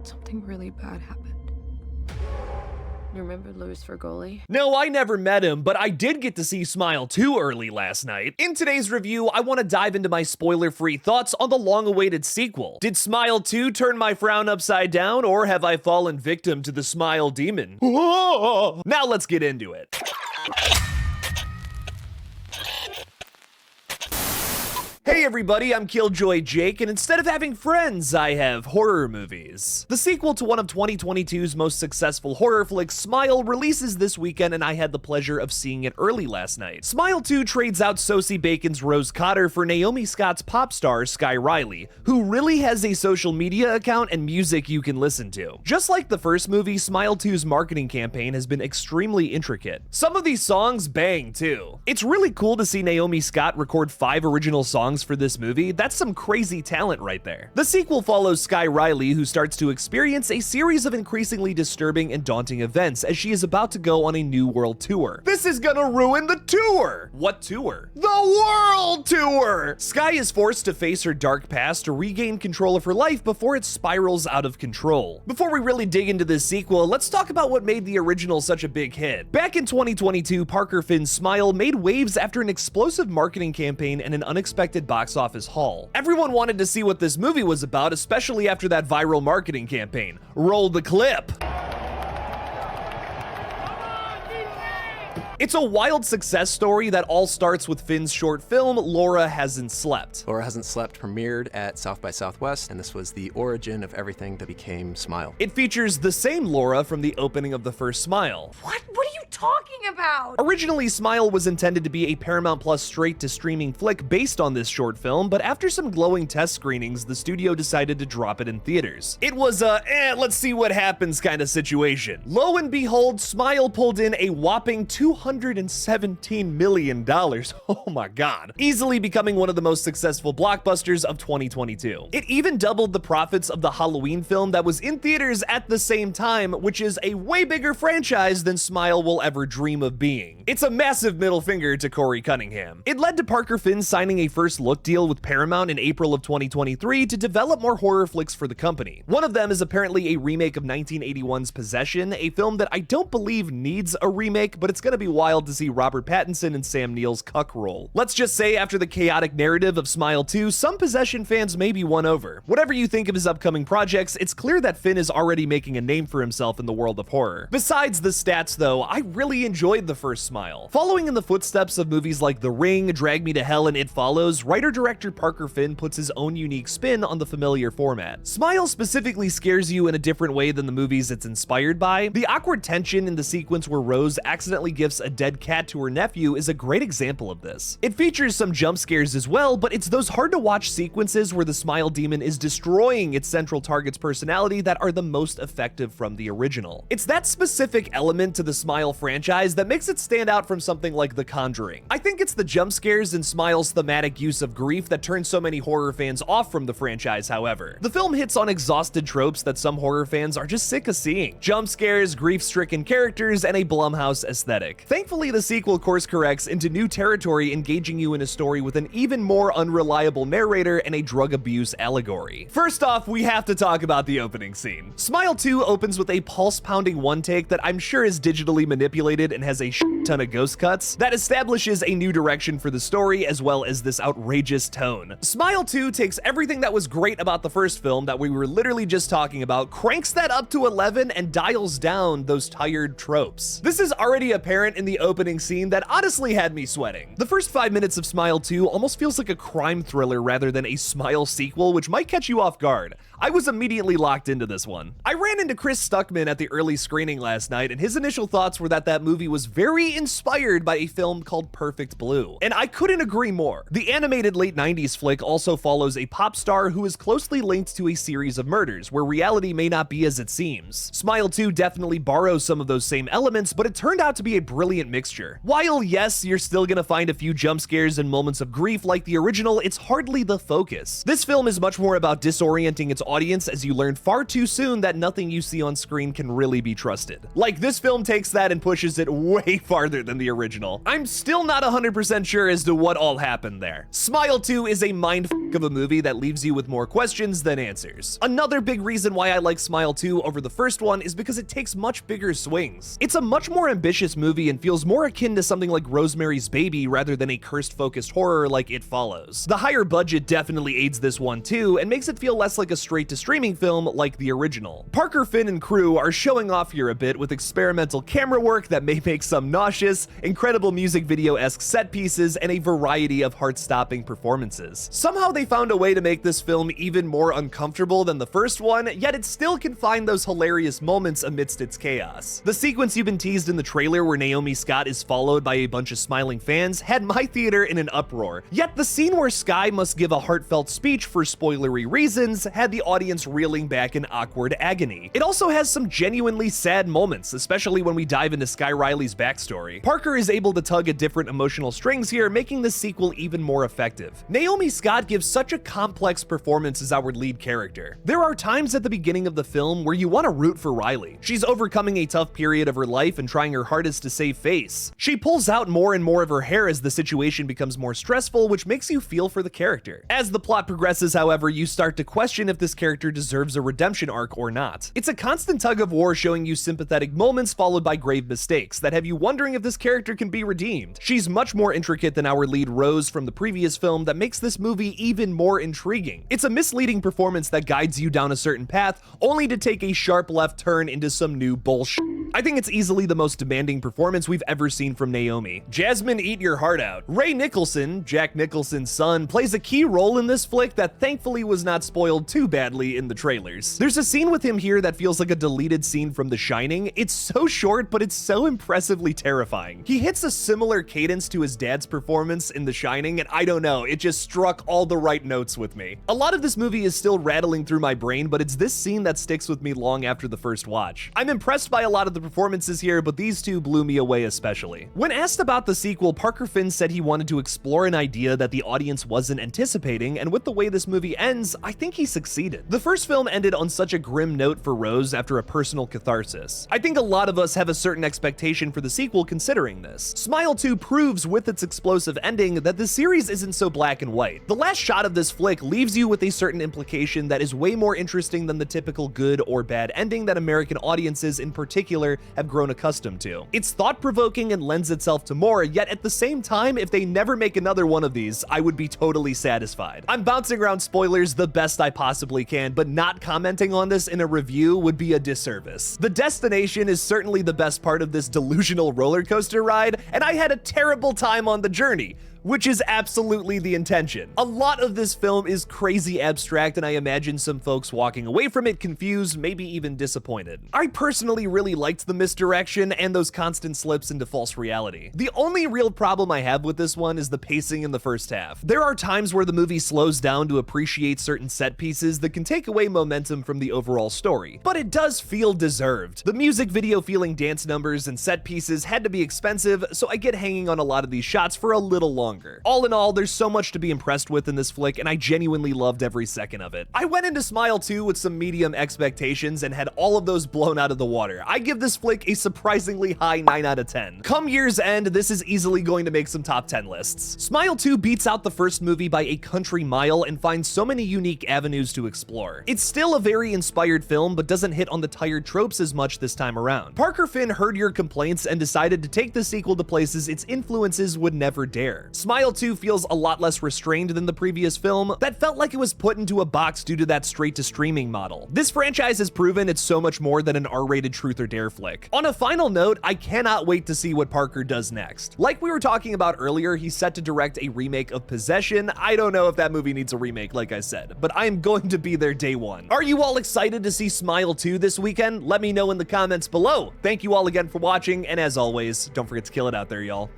Something really bad happened. You remember Louis Fergoli? No, I never met him, but I did get to see Smile 2 early last night. In today's review, I want to dive into my spoiler-free thoughts on the long-awaited sequel. Did Smile 2 turn my frown upside down, or have I fallen victim to the Smile demon? Now let's get into it. Hey everybody, I'm KillJoy Jake, and instead of having friends, I have horror movies. The sequel to one of 2022's most successful horror flicks, Smile, releases this weekend, and I had the pleasure of seeing it early last night. Smile 2 trades out Sosie Bacon's Rose Cotter for Naomi Scott's pop star, Sky Riley, who really has a social media account and music you can listen to. Just like the first movie, Smile 2's marketing campaign has been extremely intricate. Some of these songs bang too. It's really cool to see Naomi Scott record 5 original songs for this movie. That's some crazy talent right there. The sequel follows Sky Riley, who starts to experience a series of increasingly disturbing and daunting events as she is about to go on a new world tour. This is gonna ruin the tour! What tour? The world tour! Sky is forced to face her dark past to regain control of her life before it spirals out of control. Before we really dig into this sequel, let's talk about what made the original such a big hit. Back in 2022, Parker Finn's Smile made waves after an explosive marketing campaign and an unexpected box office haul. Everyone wanted to see what this movie was about, especially after that viral marketing campaign. Roll the clip. It's a wild success story that all starts with Finn's short film, Laura Hasn't Slept. Laura Hasn't Slept premiered at South by Southwest, and this was the origin of everything that became Smile. It features the same Laura from the opening of the first Smile. What are you talking about? Originally, Smile was intended to be a Paramount Plus straight-to-streaming flick based on this short film, but after some glowing test screenings, the studio decided to drop it in theaters. It was a, let's see what happens kind of situation. Lo and behold, Smile pulled in a whopping $217 million. Oh my god. Easily becoming one of the most successful blockbusters of 2022. It even doubled the profits of the Halloween film that was in theaters at the same time, which is a way bigger franchise than Smile will ever dream of being. It's a massive middle finger to Corey Cunningham. It led to Parker Finn signing a first look deal with Paramount in April of 2023 to develop more horror flicks for the company. One of them is apparently a remake of 1981's Possession, a film that I don't believe needs a remake, but it's gonna be wild to see Robert Pattinson and Sam Neill's cuck role. Let's just say after the chaotic narrative of Smile 2, some Possession fans may be won over. Whatever you think of his upcoming projects, it's clear that Finn is already making a name for himself in the world of horror. Besides the stats though, I really enjoyed the first Smile. Following in the footsteps of movies like The Ring, Drag Me to Hell, and It Follows, writer-director Parker Finn puts his own unique spin on the familiar format. Smile specifically scares you in a different way than the movies it's inspired by. The awkward tension in the sequence where Rose accidentally gifts a dead cat to her nephew is a great example of this. It features some jump scares as well, but it's those hard to watch sequences where the Smile demon is destroying its central target's personality that are the most effective from the original. It's that specific element to the Smile franchise that makes it stand out from something like The Conjuring. I think it's the jump scares and Smile's thematic use of grief that turns so many horror fans off from the franchise, however. The film hits on exhausted tropes that some horror fans are just sick of seeing. Jump scares, grief-stricken characters, and a Blumhouse aesthetic. Thankfully, the sequel course corrects into new territory, engaging you in a story with an even more unreliable narrator and a drug abuse allegory. First off, we have to talk about the opening scene. Smile 2 opens with a pulse-pounding one-take that I'm sure is digitally manipulated and has a ton of ghost cuts that establishes a new direction for the story as well as this outrageous tone. Smile 2 takes everything that was great about the first film that we were literally just talking about, cranks that up to 11, and dials down those tired tropes. This is already apparent in the opening scene that honestly had me sweating. The first 5 minutes of Smile 2 almost feels like a crime thriller rather than a Smile sequel, which might catch you off guard. I was immediately locked into this one. I ran into Chris Stuckman at the early screening last night, and his initial thoughts were that movie was very inspired by a film called Perfect Blue, and I couldn't agree more. The animated late 90s flick also follows a pop star who is closely linked to a series of murders, where reality may not be as it seems. Smile 2 definitely borrows some of those same elements, but it turned out to be a brilliant mixture. While yes, you're still gonna find a few jump scares and moments of grief like the original, it's hardly the focus. This film is much more about disorienting its audience as you learn far too soon that nothing you see on screen can really be trusted. Like, this film takes that and pushes it way farther than the original. I'm still not 100% sure as to what all happened there. Smile 2 is a mindfuck of a movie that leaves you with more questions than answers. Another big reason why I like Smile 2 over the first one is because it takes much bigger swings. It's a much more ambitious movie and feels more akin to something like Rosemary's Baby rather than a cursed-focused horror like It Follows. The higher budget definitely aids this one too, and makes it feel less like a straight-to-streaming film like the original. Parker, Finn, and crew are showing off here a bit with experimental camera work that may make some nauseous, incredible music video-esque set pieces, and a variety of heart-stopping performances. Somehow they found a way to make this film even more uncomfortable than the first one, yet it still can find those hilarious moments amidst its chaos. The sequence you've been teased in the trailer where Naomi Scott is followed by a bunch of smiling fans had my theater in an uproar, yet the scene where Skye must give a heartfelt speech for spoilery reasons had the audience reeling back in awkward agony. It also has some genuinely sad moments, especially when we dive into Skye Riley's backstory. Parker is able to tug at different emotional strings here, making the sequel even more effective. Naomi Scott gives such a complex performance as our lead character. There are times at the beginning of the film where you want to root for Riley. She's overcoming a tough period of her life and trying her hardest to save face. She pulls out more and more of her hair as the situation becomes more stressful, which makes you feel for the character. As the plot progresses, however, you start to question if this character deserves a redemption arc or not. It's a constant tug of war showing you sympathetic moments followed by grave mistakes that have you wondering if this character can be redeemed. She's much more intricate than our lead Rose from the previous film that makes this movie even more intriguing. It's a misleading performance that guides you down a certain path only to take a sharp left turn into some new bullshit. I think it's easily the most demanding performance we've ever seen from Naomi. Jasmine, eat your heart out. Ray Nicholson, Jack Nicholson's son, plays a key role in this flick that thankfully was not spoiled too badly in the trailers. There's a scene with him here that feels like a deleted scene from The Shining. It's so short, but it's so impressively terrifying. He hits a similar cadence to his dad's performance in The Shining, and I don't know, it just struck all the right notes with me. A lot of this movie is still rattling through my brain, but it's this scene that sticks with me long after the first watch. I'm impressed by a lot of the performances here, but these two blew me away especially. When asked about the sequel, Parker Finn said he wanted to explore an idea that the audience wasn't anticipating, and with the way this movie ends, I think he succeeded. The first film ended on such a grim note for Rose after a personal catharsis. I think a lot of us have a certain expectation for the sequel considering this. Smile 2 proves with its explosive ending that the series isn't so black and white. The last shot of this flick leaves you with a certain implication that is way more interesting than the typical good or bad ending that American audiences in particular have grown accustomed to. It's thought-provoking and lends itself to more, yet at the same time, if they never make another one of these, I would be totally satisfied. I'm bouncing around spoilers the best I possibly can, but not commenting on this in a review would be a disservice. The destination is certainly the best part of this delusional roller coaster ride, and I had a terrible time on the journey, which is absolutely the intention. A lot of this film is crazy abstract, and I imagine some folks walking away from it confused, maybe even disappointed. I personally really liked the misdirection and those constant slips into false reality. The only real problem I have with this one is the pacing in the first half. There are times where the movie slows down to appreciate certain set pieces that can take away momentum from the overall story, but it does feel deserved. The music video feeling dance numbers and set pieces had to be expensive, so I get hanging on a lot of these shots for a little longer. All in all, there's so much to be impressed with in this flick, and I genuinely loved every second of it. I went into Smile 2 with some medium expectations and had all of those blown out of the water. I give this flick a surprisingly high 9 out of 10. Come year's end, this is easily going to make some top 10 lists. Smile 2 beats out the first movie by a country mile and finds so many unique avenues to explore. It's still a very inspired film, but doesn't hit on the tired tropes as much this time around. Parker Finn heard your complaints and decided to take the sequel to places its influences would never dare. Smile 2 feels a lot less restrained than the previous film that felt like it was put into a box due to that straight-to-streaming model. This franchise has proven it's so much more than an R-rated truth or dare flick. On a final note, I cannot wait to see what Parker does next. Like we were talking about earlier, he's set to direct a remake of Possession. I don't know if that movie needs a remake, like I said, but I'm going to be there day one. Are you all excited to see Smile 2 this weekend? Let me know in the comments below. Thank you all again for watching, and as always, don't forget to kill it out there, y'all.